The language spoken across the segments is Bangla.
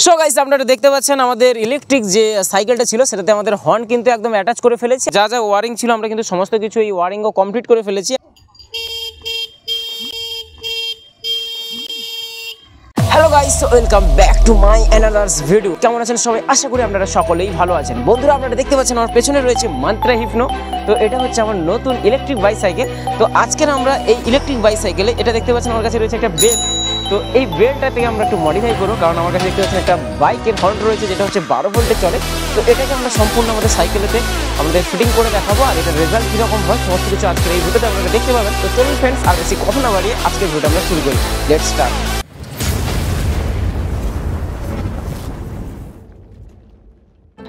সো গাইস আপনারা দেখতে পাচ্ছেন আমাদের ইলেকট্রিক যে সাইকেলটা ছিল সেটাতে আমাদের হর্ন কিন্তু একদম অ্যাটাচ করে ফেলেছি। যা যা ওয়ারিং ছিল আমরা কিন্তু সমস্ত কিছু এই ওয়ারিংও কমপ্লিট করে ফেলেছি। Hello guys, welcome back to my another's video. কেমন আছেন সবাই? আশা করি আপনারা সকলেই ভালো আছেন। বন্ধুরা আপনারা দেখতে পাচ্ছেন আমার পেছনে রয়েছে মান্ত্রা হিপনো। তো এটা হচ্ছে আমার নতুন ইলেকট্রিক বাইসাইকেল। তো আজকের আমরা এই ইলেকট্রিক বাইসাইকেলে এটা দেখতে পাচ্ছেন আমার কাছে রয়েছে একটা বেল্ট। তো এই বেল্টটা থেকে আমরা একটু মডিফাই করবো, কারণ আমার কাছে দেখতে পাচ্ছেন একটা বাইকের হর্ন রয়েছে যেটা হচ্ছে 12 ভোল্টে চলে। তো এটাকে আমরা সম্পূর্ণ আমাদের সাইকেলেতে আমাদের ফিটিং করে দেখাবো, আর এটার রেজাল্ট কীরকম হয় সমস্ত কিছু আজকের এই ভিডিওতে আপনারা দেখতে পাবেন। তো চলুন ফ্রেন্ডস, আর বেশি কথা না বাড়িয়ে আজকের ভিডিওটা আমরা শুরু করি। Let's start.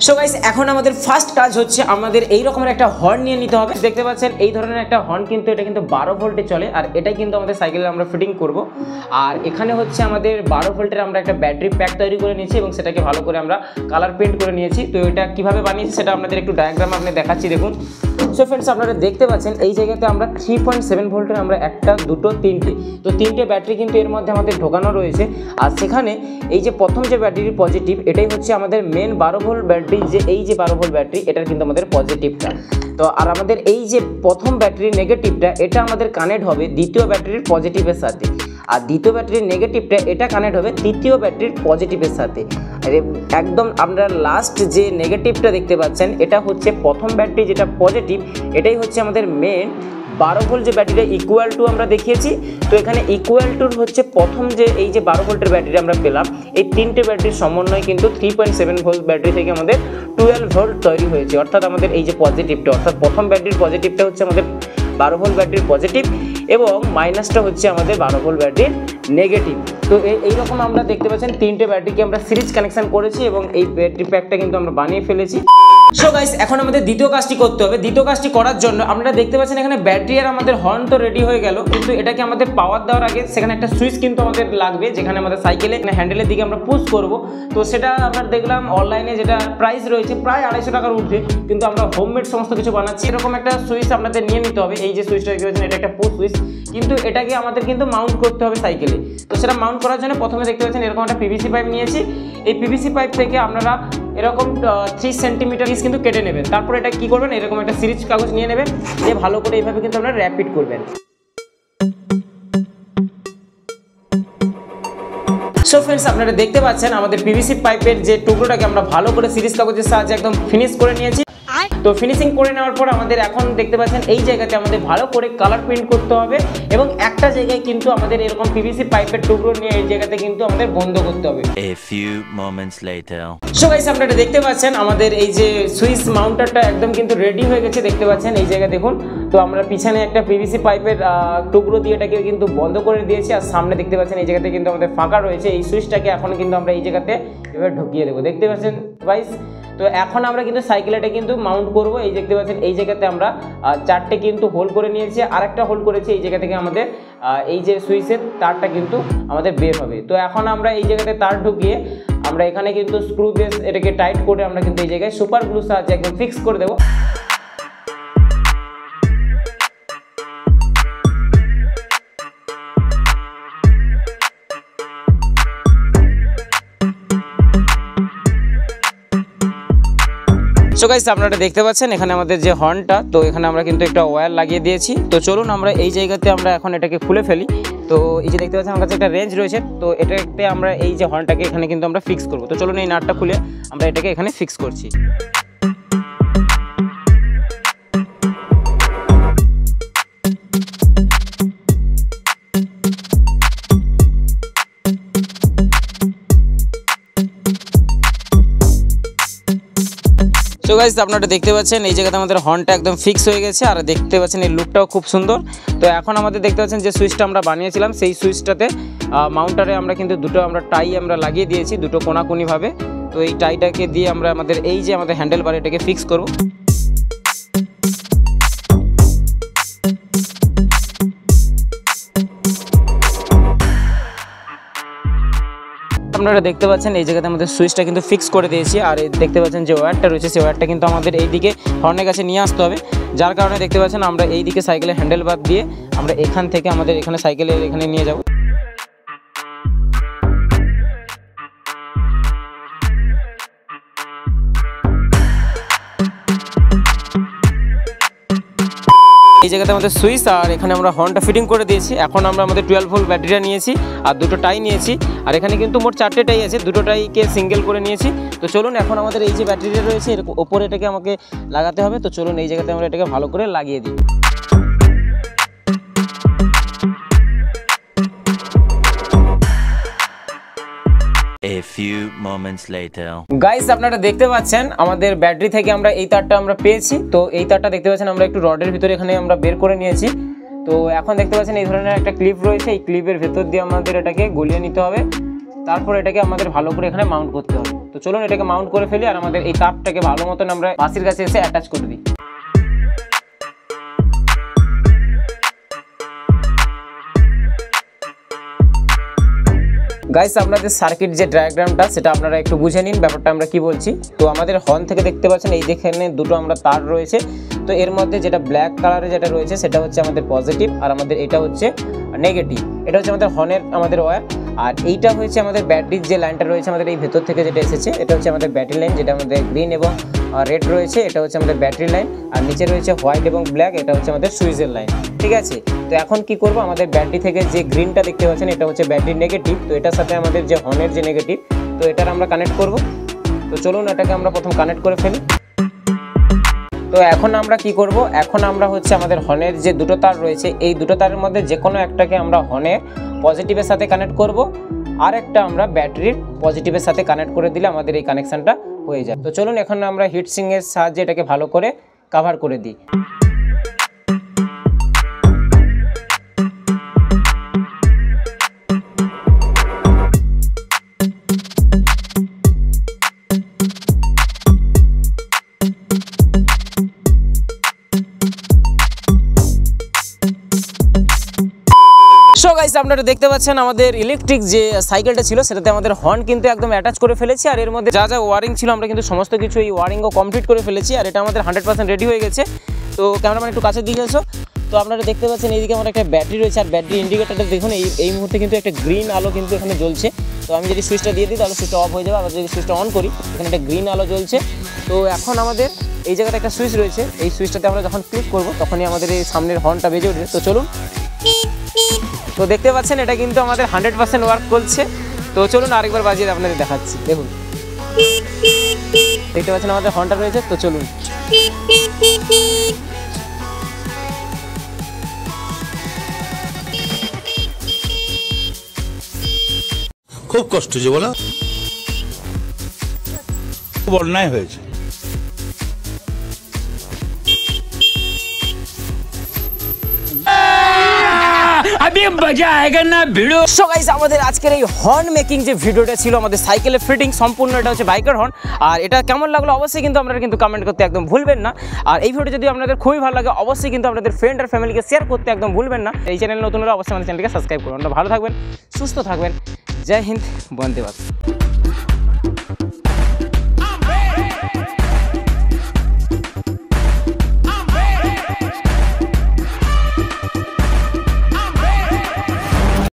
সো গাইস, এখন আমাদের ফার্স্ট কাজ হচ্ছে আমাদের এই রকমের একটা হর্ন নিয়ে নিতে হবে। দেখতে পাচ্ছেন এই ধরনের একটা হর্ন, কিন্তু এটা কিন্তু 12 ভোল্টে চলে, আর এটাই কিন্তু আমাদের সাইকেলে আমরা ফিটিং করব। আর এখানে হচ্ছে আমাদের 12 ভোল্টের আমরা একটা ব্যাটারি প্যাক তৈরি করে নিয়েছি এবং সেটাকে ভালো করে আমরা কালার পেন্ট করে নিয়েছি। তো এটা কিভাবে বানিয়েছি সেটা আপনাদের একটু ডায়াগ্রাম আপনি দেখাচ্ছি, দেখুন। সো ফ্রেন্ডস, আপনারা দেখতে পাচ্ছেন এই জায়গাতে আমরা 3.7 ভোল্টের আমরা একটা, দুটো, তিনটে, তো তিনটে ব্যাটারি কিন্তু এর মধ্যে আমাদের ঢোকানো রয়েছে। আর সেখানে এই যে প্রথম যে ব্যাটারি পজিটিভ, এটাই হচ্ছে আমাদের মেন 12 ভোল্ট ব্যাটারি, যে এই যে 12 ভোল্ট ব্যাটারি এটার কিন্তু আমাদের পজিটিভটা। তো আর আমাদের এই যে প্রথম ব্যাটারির নেগেটিভটা, এটা আমাদের কানেক্ট হবে দ্বিতীয় ব্যাটারির পজিটিভের সাথে, আর দ্বিতীয় ব্যাটারির নেগেটিভটা এটা কানেক্ট হবে তৃতীয় ব্যাটারির পজিটিভের সাথে। আর একদম আমরা লাস্ট যে নেগেটিভটা দেখতে পাচ্ছেন, এটা হচ্ছে প্রথম ব্যাটারি যেটা পজিটিভ, এটাই হচ্ছে আমাদের মেন 12 ভোল্ট যে ব্যাটারিটা ইকুয়াল টু আমরা দেখিয়েছি। তো এখানে ইকুয়াল টুর হচ্ছে প্রথম যে এই যে 12 ভোল্টের ব্যাটারি আমরা পেলাম, এই তিনটে ব্যাটারির সমন্বয় কিন্তু 3.7 ভোল্ট ব্যাটারি থেকে আমাদের 12 ভোল্ট তৈরি হয়েছে। অর্থাৎ আমাদের এই যে পজিটিভটা, অর্থাৎ প্রথম ব্যাটারির পজিটিভটা হচ্ছে আমাদের 12 ভোল্ট ব্যাটারির পজিটিভ, এবং মাইনাসটা হচ্ছে আমাদের 12 ভোল্ট ব্যাটারির নেগেটিভ। তো এইরকম আমরা দেখতে পাচ্ছেন তিনটে ব্যাটারিকে আমরা সিরিজ কানেকশন করেছি এবং এই ব্যাটারি প্যাকটা কিন্তু আমরা বানিয়ে ফেলেছি। সো গাইস, এখন আমাদের দ্বিতীয় কাজটি করতে হবে। দ্বিতীয় কাজটি করার জন্য আপনারা দেখতে পাচ্ছেন এখানে ব্যাটারি আর আমাদের হর্ন তো রেডি হয়ে গেল, কিন্তু এটাকে আমাদের পাওয়ার দেওয়ার আগে সেখানে একটা সুইচ কিন্তু আমাদের লাগবে, যেখানে আমাদের সাইকেলে হ্যান্ডেলের দিকে আমরা পুশ করব। তো সেটা আমরা দেখলাম অনলাইনে, যেটা প্রাইস রয়েছে প্রায় 250 টাকার ঊর্ধ্বে, কিন্তু আমরা হোমমেড সমস্ত কিছু বানাচ্ছি। এরকম একটা সুইচ আপনাদের নিয়ে নিতে হবে। এই যে সুইচটা দেখতে পাচ্ছেন, এটা একটা পুশ সুইচ, কিন্তু এটাকে আমাদের কিন্তু মাউন্ট করতে হবে সাইকেলে। তো সেটা মাউন্ট করার জন্য প্রথমে দেখতে পাচ্ছেন এরকম একটা পিভিসি পাইপ নিয়েছি। এই পিভিসি পাইপ থেকে আপনারা এরকম 3 সেন্টিমিটার কিন্তু কেটে নেবেন। তারপর এটা কি করবেন, এরকম একটা সিরিজ কাগজ নিয়ে নেবেন, দিয়ে ভালো করে এইভাবে কিন্তু আপনারা র্যাপিড করবেন। সো ফ্রেন্ডস, আপনারা দেখতে পাচ্ছেন আমাদের পিভিসি পাইপের যে টুকরোটাকে আমরা ভালো করে সিরিজ কাগজের সাহায্যে একদম ফিনিশ করে নিয়েছি। তো ফিনিশিং করে নেওয়ার পর আমাদের এখন দেখতে পাচ্ছেন এই জায়গাতে আমাদের ভালো করে কালার প্রিন্ট করতে হবে, এবং একটা জায়গায় কিন্তু আমাদের এরকম পিভিসি পাইপের টুকরো নিয়ে এই জায়গাতে কিন্তু আমাদের বন্ধ করতে হবে। A few moments later. So guys, আপনারা দেখতে পাচ্ছেন আমাদের এই যে সুইচ মাউন্টারটা একদম কিন্তু রেডি হয়ে গেছে, দেখতে পাচ্ছেন এই জায়গায় দেখুন। তো আমরা পিছনে একটা পিভিসি পাইপের টুকরো দিয়ে এটাকে কিন্তু বন্ধ করে দিয়েছি, আর সামনে দেখতে পাচ্ছেন এই জায়গাতে কিন্তু আমাদের ফাঁকা রয়েছে। এই সুইচটাকে এখন কিন্তু আমরা এই জায়গাতে এবার ঢুকিয়ে দেবো, দেখতে পাচ্ছেন গাইস। তো এখন আমরা কিন্তু সাইকেলটা কিন্তু মাউন্ট করব। এই দেখতে পাচ্ছেন এই জায়গাতে আমরা 4টে কিন্তু হোল করে নিয়েছি, আর একটা হোল করেছি এই জায়গা থেকে আমাদের এই যে সুইচের তারটা কিন্তু আমাদের বের হবে। তো এখন আমরা এই জায়গাতে তার ঢুকিয়ে আমরা এখানে কিন্তু স্ক্রু দিয়ে এটাকে টাইট করে আমরা কিন্তু এই জায়গায় সুপার গ্লু সাহায্যে একদম ফিক্স করে দেবো। সো গাইস, আপনারা দেখতে পাচ্ছেন এখানে আমাদের যে হর্নটা, তো এখানে আমরা কিন্তু একটা ওয়্যার লাগিয়ে দিয়েছি। তো চলুন আমরা এই জায়গাতে আমরা এখন এটাকে খুলে ফেলি। তো এই যে দেখতে পাচ্ছেন আমার কাছে একটা রেঞ্জ রয়েছে, তো এটাতে আমরা এই যে হর্নটাকে এখানে কিন্তু আমরা ফিক্স করব। তো চলুন এই নাটটা খুলে আমরা এটাকে এখানে ফিক্স করছি। তো গাইস, আপনারা দেখতে পাচ্ছেন এই জায়গাতে আমাদের হর্নটা একদম ফিক্স হয়ে গেছে, আর দেখতে পাচ্ছেন এই লুকটাও খুব সুন্দর। তো এখন আমাদের দেখতে পাচ্ছেন যে সুইচটা আমরা বানিয়েছিলাম, সেই সুইচটাতে মাউন্টারে আমরা কিন্তু দুটো আমরা টাই আমরা লাগিয়ে দিয়েছি, দুটো কোনাকুনিভাবে। তো এই টাইটাকে দিয়ে আমরা আমাদের এই যে আমাদের হ্যান্ডেল বার এটাকে ফিক্স করব। আপনারা দেখতে পাচ্ছেন এই জায়গাতে আমাদের সুইচটা কিন্তু ফিক্স করে দিয়েছি, আর দেখতে পাচ্ছেন যে ওয়্যারটা রয়েছে সেই ওয়্যারটা কিন্তু আমাদের এই দিকে হর্নের কাছে নিয়ে আসতে হবে, যার কারণে দেখতে পাচ্ছেন আমরা এই দিকে সাইকেলের হ্যান্ডেল বার দিয়ে আমরা এখান থেকে আমাদের এখানে সাইকেলের এখানে নিয়ে যাব। এই জায়গাতে আমাদের সুইচ আর এখানে আমরা হর্নটা ফিটিং করে দিয়েছি। এখন আমরা আমাদের 12 ভোল্ট ব্যাটারিটা নিয়েছি আর দুটো টাই নিয়েছি, আর এখানে কিন্তু মোট 4টে টাই আছে, দুটো টাইকে সিঙ্গেল করে নিয়েছি। তো চলুন এখন আমাদের এই যে ব্যাটারিটা রয়েছে এর ওপরে এটাকে আমাকে লাগাতে হবে। তো চলুন এই জায়গাতে আমরা এটাকে ভালো করে লাগিয়ে দিই। A few moments later. Guys আপনারা দেখতে পাচ্ছেন আমাদের ব্যাটারি থেকে আমরা এই তারটা আমরা পেয়েছি। তো এই তারটা দেখতে পাচ্ছেন আমরা একটু রডের ভিতরে এখানে আমরা বের করে নিয়েছি। তো এখন দেখতে পাচ্ছেন এই ধরনের একটা ক্লিপ রয়েছে, এই ক্লিপের ভেতর দিয়ে আমাদের এটাকে গলিয়ে নিতে হবে, তারপর এটাকে আমাদের ভালো করে এখানে মাউন্ট করতে হবে। তো চলুন এটাকে মাউন্ট করে ফেলি আর আমাদের এই তারটাকে ভালো মতন আমরা বাসির কাছে এসে অ্যাটাচ করে দিই। গাইস আপনাদের সার্কিট যে ডায়াগ্রামটা সেটা আপনারা একটু বুঝে নিন ব্যাপারটা আমরা কি বলছি। তো আমাদের হর্ন থেকে দেখতে পাচ্ছেন এই যেখানে দুটো আমরা তার রয়েছে। তো এর মধ্যে যেটা ব্ল্যাক কালারে যেটা রয়েছে সেটা হচ্ছে আমাদের পজিটিভ, আর আমাদের এটা হচ্ছে নেগেটিভ। এটা হচ্ছে আমাদের হর্নের আমাদের ওয়্যার, আর এইটা হচ্ছে আমাদের ব্যাটারির যে লাইনটা রয়েছে আমাদের এই ভেতর থেকে যেটা এসেছে এটা হচ্ছে আমাদের ব্যাটারি লাইন, যেটা আমাদের গ্রিন এবং রেড রয়েছে, এটা হচ্ছে আমাদের ব্যাটারি লাইন। আর নিচে রয়েছে হোয়াইট এবং ব্ল্যাক, এটা হচ্ছে আমাদের সুইচের লাইন। ঠিক আছে, তো এখন কি করব, আমাদের ব্যাটারি থেকে যে গ্রিনটা দেখতে পাচ্ছেন এটা হচ্ছে ব্যাটারি নেগেটিভ। তো এটার সাথে আমাদের যে হর্নের যে নেগেটিভ, তো এটার আমরা কানেক্ট করব। তো চলুন এটাকে আমরা প্রথম কানেক্ট করে ফেলি। তো এখন আমরা কি করব, এখন আমরা হচ্ছে আমাদের হর্নের যে দুটো তার রয়েছে এই দুটো তারের মধ্যে যে কোনো একটাকে আমরা হর্নের পজিটিভের সাথে কানেক্ট করব, আর একটা আমরা ব্যাটারির পজিটিভের সাথে কানেক্ট করে দিলে আমাদের এই কানেকশনটা হয়ে যায়। তো চলুন এখন আমরা হিট সিংয়ের সাহায্যে এটাকে ভালো করে কভার করে দিই। সো গাইস আপনারা দেখতে পাচ্ছেন আমাদের ইলেকট্রিক যে সাইকেলটা ছিল সেটাতে আমাদের হর্ন কিন্তু একদম অ্যাটাচ করে ফেলেছি, আর এর মধ্যে যা যা ওয়ারিং ছিল আমরা কিন্তু সমস্ত কিছু এই ওয়ারিংও কমপ্লিট করে ফেলেছি, আর এটা আমাদের 100% রেডি হয়ে গেছে। তো ক্যামেরাম্যান একটু কাছে দিয়ে এসো। তো আপনারা দেখতে পাচ্ছেন এইদিকে আমার একটা ব্যাটারি রয়েছে, আর ব্যাটারি ইন্ডিকেটরটা দেখুন এই মুহূর্তে কিন্তু একটা গ্রিন আলো কিন্তু এখানে জ্বলছে। তো আমি যদি সুইচটা দিয়ে দিই তাহলে সুইচটা অফ হয়ে যাবে, আবার যদি সুইচটা অন করি এখানে একটা গ্রিন আলো জ্বলছে। তো এখন আমাদের এই জায়গাতে একটা সুইচ রয়েছে, এই সুইচটাতে আমরা যখন ক্লিক করব তখনই আমাদের এই সামনের হর্নটা বেজে উঠবে। তো চলুন, তো দেখতে পাচ্ছেন এটা কিন্তু আমাদের 100% ওয়ার্ক করছে। তো চলুন আরেকবার বাজিয়ে আপনাদের দেখাচ্ছি। দেখুন দেখতে পাচ্ছেন আমাদের হর্নটা রয়েছে। তো চলুন, খুব কষ্ট যে বলা, খুব অন্যায় হয়েছে। সো গাইস আমাদের আজকের এই হর্ন মেকিং যে ভিডিওটা ছিল আমাদের সাইকেলের ফিটিং সম্পূর্ণ, এটা হচ্ছে বাইকের হর্ন। আর এটা কেমন লাগলো অবশ্যই কিন্তু আপনারা কিন্তু কমেন্ট করতে একদম ভুলবেন না। আর এই ভিডিও যদি আপনাদের খুবই ভালো লাগে অবশ্যই কিন্তু আপনাদের ফ্রেন্ড আর ফ্যামিলিকে শেয়ার করতে একদম ভুলবেন না। এই চ্যানেল নতুন হলে অবশ্যই আমাদের চ্যানেলকে সাবস্ক্রাইব করুন। ভালো থাকবেন, সুস্থ থাকবেন। জয় হিন্দ, বন্দে মাতরম।